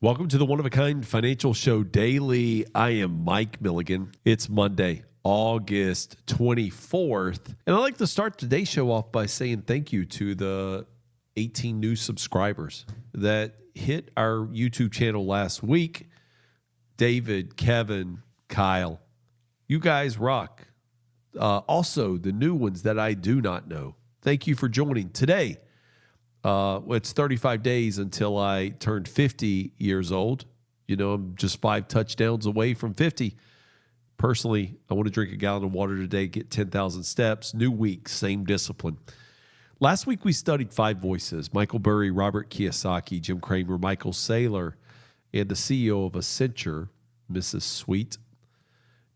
Welcome to the one-of-a-kind financial show daily. I am Mike Milligan. It's Monday, August 24th. And I'd like to start today's show off by saying thank you to the 18 new subscribers that hit our YouTube channel last week. David, Kevin, Kyle, you guys rock. Also, the new ones that I do not know. Thank you for joining today. It's 35 days until I turned 50 years old. You know, I'm just 5 touchdowns away from 50. Personally, I want to drink a gallon of water today, get 10,000 steps. New week, same discipline. Last week, we studied 5 voices: Michael Burry, Robert Kiyosaki, Jim Cramer, Michael Saylor, and the CEO of Accenture, Mrs. Sweet.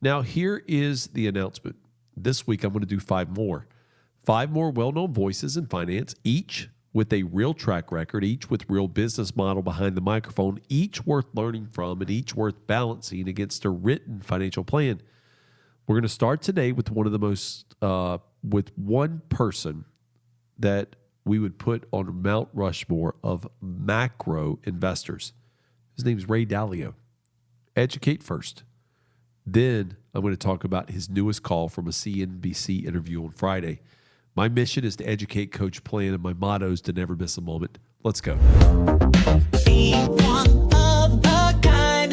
Now, here is the announcement. This week, I'm going to do 5 more. 5 more well-known voices in finance, each with a real track record, each with real business model behind the microphone, each worth learning from, and each worth balancing against a written financial plan. We're going to start today with one of the most, with one person that we would put on Mount Rushmore of macro investors. His name is Ray Dalio. Educate first. Then I'm going to talk about his newest call from a CNBC interview on Friday. My mission is to educate, coach, plan, and my motto is to never miss a moment. Let's go. Be one of a kind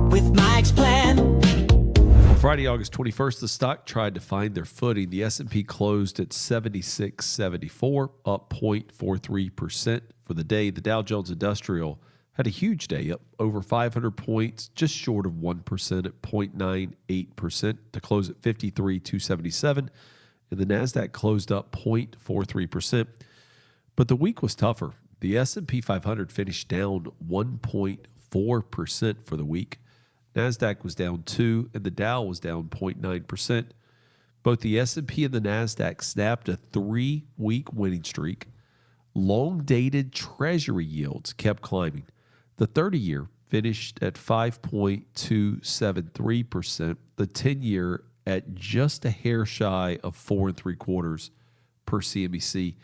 with Mike's plan. On Friday, August 21st, the stock tried to find their footing. The S&P closed at 76.74, up 0.43% for the day. The Dow Jones Industrial had a huge day, up over 500 points, just short of 1% at 0.98% to close at 53,277. And the Nasdaq closed up 0.43%. But the week was tougher. The S&P 500 finished down 1.4% for the week. Nasdaq was down 2%, and the Dow was down 0.9%. Both the S&P and the Nasdaq snapped a 3-week winning streak. Long-dated Treasury yields kept climbing. The 30-year finished at 5.273%. The 10-year at just a hair shy of 4 3/4 per CNBC,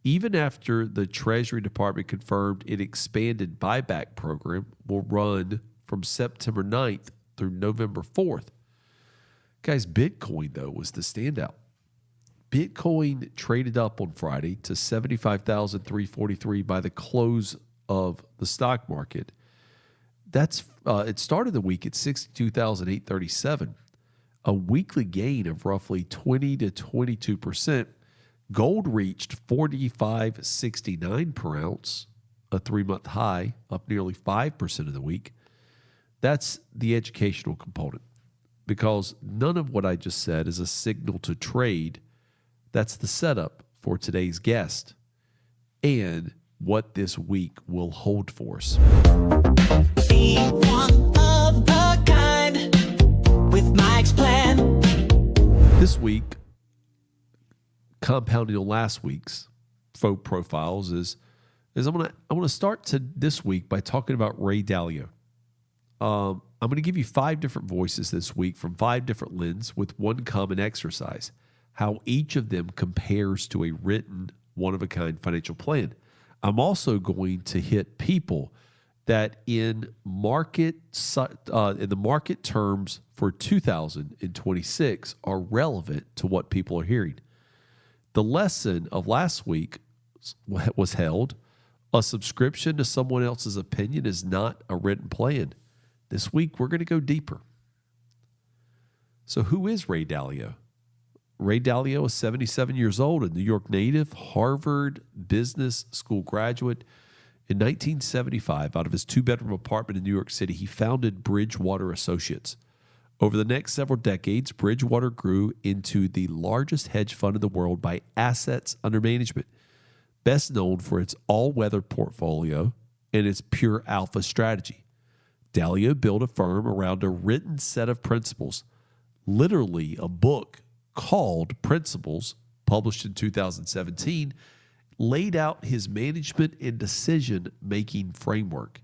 even after the Treasury Department confirmed it expanded Buyback program will run from September 9th through November 4th. Guys, Bitcoin, though, was the standout. Bitcoin traded up on Friday to 75,343 by the close of the stock market. It started the week at 62,837. A weekly gain of roughly 20 to 22%. Gold reached $45.69 per ounce, a 3-month high, up nearly 5% of the week. That's the educational component, because none of what I just said is a signal to trade. That's the setup for today's guest and what this week will hold for us. Be one of a kind with Mike's plan. This week, compounding on last week's faux profiles, is I'm gonna start to this week by talking about Ray Dalio. I'm going to give you 5 different voices this week from 5 different lenses with one common exercise: how each of them compares to a written, one-of-a-kind financial plan. I'm also going to hit people that in the market terms for 2026 are relevant to what people are hearing. The lesson of last week was held: a subscription to someone else's opinion is not a written plan. This week, we're going to go deeper. So who is Ray Dalio? Ray Dalio is 77 years old, a New York native, Harvard Business School graduate. In 1975, out of his 2-bedroom apartment in New York City, he founded Bridgewater Associates. Over the next several decades, Bridgewater grew into the largest hedge fund in the world by assets under management, best known for its all-weather portfolio and its pure alpha strategy. Dalio built a firm around a written set of principles, literally a book called Principles, published in 2017, laid out his management and decision-making framework.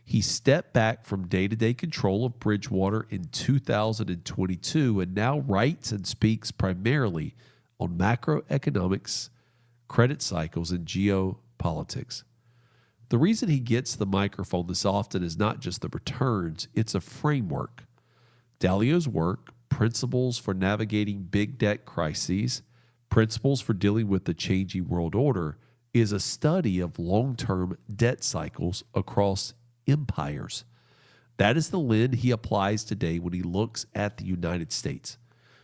He stepped back from day-to-day control of Bridgewater in 2022 and now writes and speaks primarily on macroeconomics, credit cycles, and geopolitics. The reason he gets the microphone this often is not just the returns, it's a framework. Dalio's work, Principles for Navigating Big Debt Crises, Principles for Dealing with the Changing World Order, is a study of long-term debt cycles across empires. That is the lens he applies today when he looks at the United States.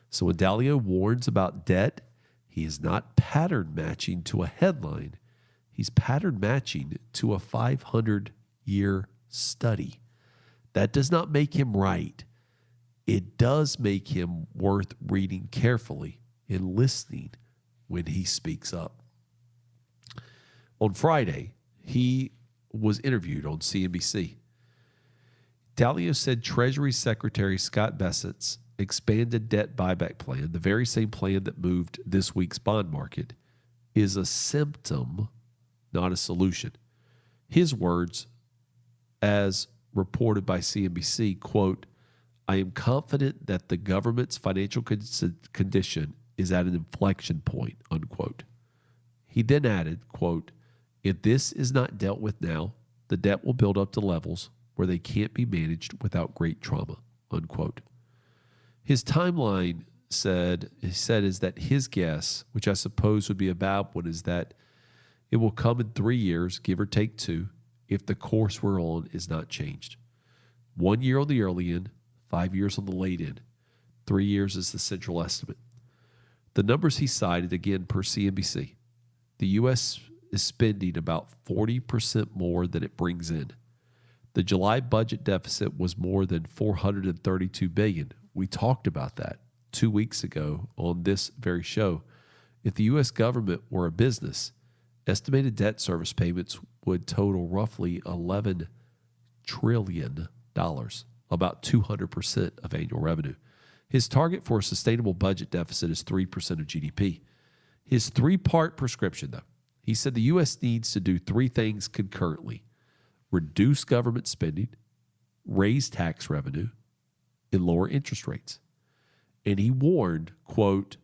So when Dalio warns about debt, he is not pattern matching to a headline. He's pattern matching to a 500-year study. That does not make him right. It does make him worth reading carefully and listening when he speaks up. On Friday, he was interviewed on CNBC. Dalio said Treasury Secretary Scott Bessent's expanded debt buyback plan, the very same plan that moved this week's bond market, is a symptom, not a solution. His words, as reported by CNBC, quote, "I am confident that the government's financial condition is at an inflection point," unquote. He then added, quote, "If this is not dealt with now, the debt will build up to levels where they can't be managed without great trauma," unquote. His timeline is that his guess, which I suppose would be about one, is that it will come in 3 years, give or take 2, if the course we're on is not changed. 1 year on the early end, 5 years on the late end. 3 years is the central estimate. The numbers he cited, again per CNBC, the U.S. is spending about 40% more than it brings in. The July budget deficit was more than $432 billion. We talked about that 2 weeks ago on this very show. If the U.S. government were a business, estimated debt service payments would total roughly $11 trillion, about 200% of annual revenue. His target for a sustainable budget deficit is 3% of GDP. His 3-part prescription, though, he said the U.S. needs to do 3 things concurrently: reduce government spending, raise tax revenue, and lower interest rates. And he warned, quote,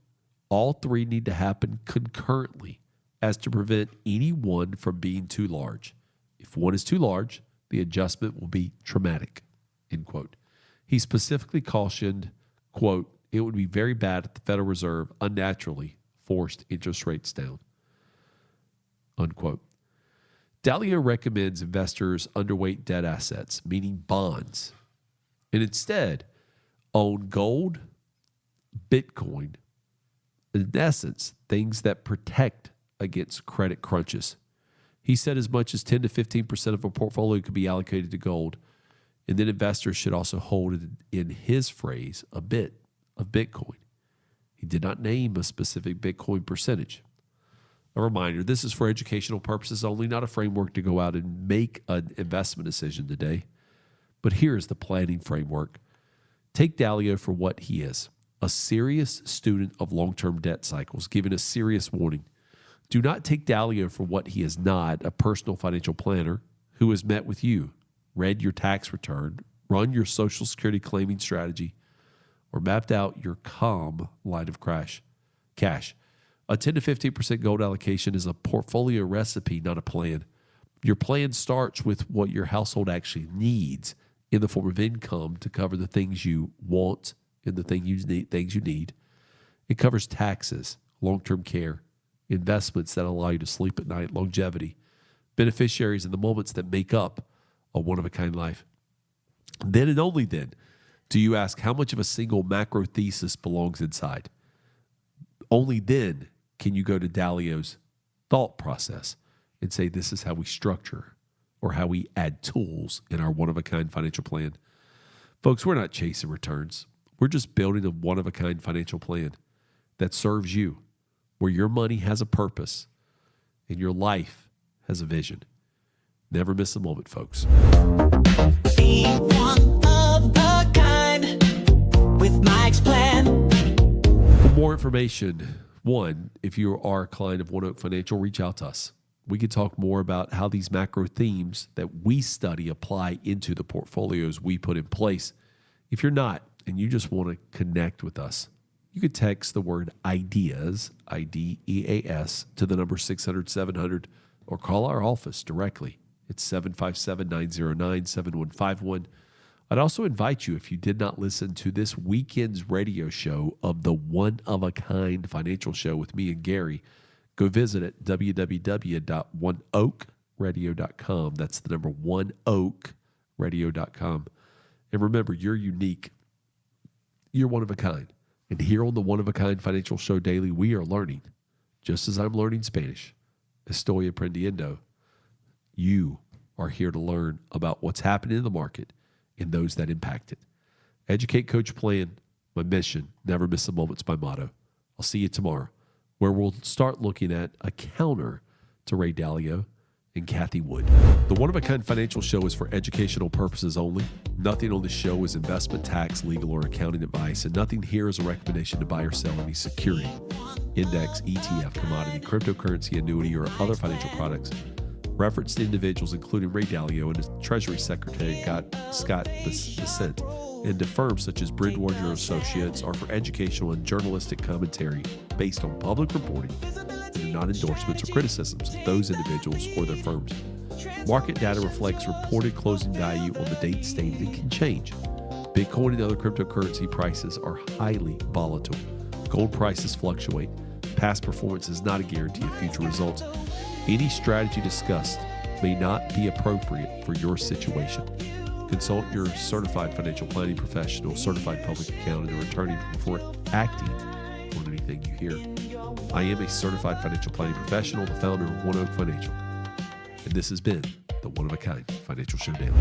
all 3 need to happen concurrently as to prevent any one from being too large. If one is too large, the adjustment will be traumatic, end quote. He specifically cautioned, quote, it would be very bad if the Federal Reserve unnaturally forced interest rates down, unquote. Dalio recommends investors underweight debt assets, meaning bonds, and instead own gold, Bitcoin, in essence, things that protect against credit crunches. He said as much as 10 to 15% of a portfolio could be allocated to gold, and then investors should also hold, in his phrase, a bit of Bitcoin. He did not name a specific Bitcoin percentage. A reminder, this is for educational purposes only, not a framework to go out and make an investment decision today. But here is the planning framework. Take Dalio for what he is, a serious student of long-term debt cycles, giving a serious warning. Do not take Dalio for what he is not, a personal financial planner who has met with you, read your tax return, run your Social Security claiming strategy, or mapped out your calm line of cash. A 10 to 15% gold allocation is a portfolio recipe, not a plan. Your plan starts with what your household actually needs in the form of income to cover the things you want and the things you need. It covers taxes, long-term care, investments that allow you to sleep at night, longevity, beneficiaries, and the moments that make up a one-of-a-kind life. Then and only then do you ask how much of a single macro thesis belongs inside. Only then can you go to Dalio's thought process and say this is how we structure or how we add tools in our one-of-a-kind financial plan. Folks, we're not chasing returns. We're just building a one-of-a-kind financial plan that serves you, where your money has a purpose and your life has a vision. Never miss a moment, folks. Be one of a kind with Mike's plan. For more information, one, if you are a client of One Oak Financial, reach out to us. We could talk more about how these macro themes that we study apply into the portfolios we put in place. If you're not, and you just want to connect with us, you could text the word IDEAS, IDEAS, to the number 600-700, or call our office directly It's 757-909-7151. I'd also invite you, if you did not listen to this weekend's radio show of the One of a Kind Financial Show with me and Gary, go visit at www.oneoakradio.com. That's the number oneoakradio.com. And remember, you're unique. You're one of a kind. And here on the One of a Kind Financial Show Daily, we are learning, just as I'm learning Spanish, estoy aprendiendo. You are here to learn about what's happening in the market and those that impact it. Educate, coach, plan. My mission, never miss a moment's my motto. I'll see you tomorrow, where we'll start looking at a counter to Ray Dalio and Kathy Wood. The One of a Kind Financial Show is for educational purposes only. Nothing on this show is investment, tax, legal, or accounting advice, and nothing here is a recommendation to buy or sell any security, index, ETF, commodity, cryptocurrency, annuity, or other financial products. Referenced individuals, including Ray Dalio and his Treasury Secretary Scott Bessent, and to firms such as Bridgewater Associates, are for educational and journalistic commentary based on public reporting and are not endorsements or criticisms of those individuals or their firms. Market data reflects reported closing value on the date stated and can change. Bitcoin and other cryptocurrency prices are highly volatile. Gold prices fluctuate. Past performance is not a guarantee of future results. Any strategy discussed may not be appropriate for your situation. Consult your certified financial planning professional, certified public accountant, or attorney before acting on anything you hear. I am a certified financial planning professional, the founder of One Oak Financial. And this has been the One of a Kind Financial Show Daily.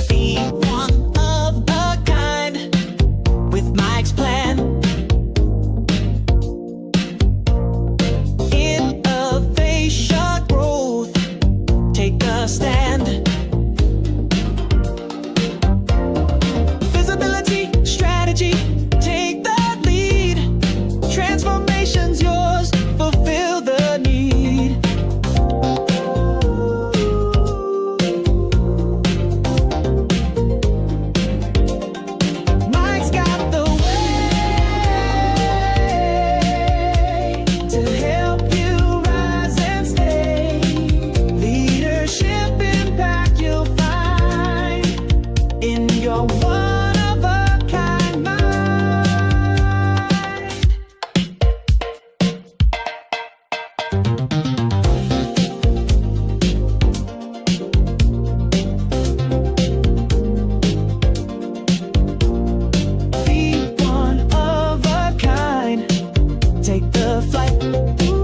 Be one of a kind. Take the flight.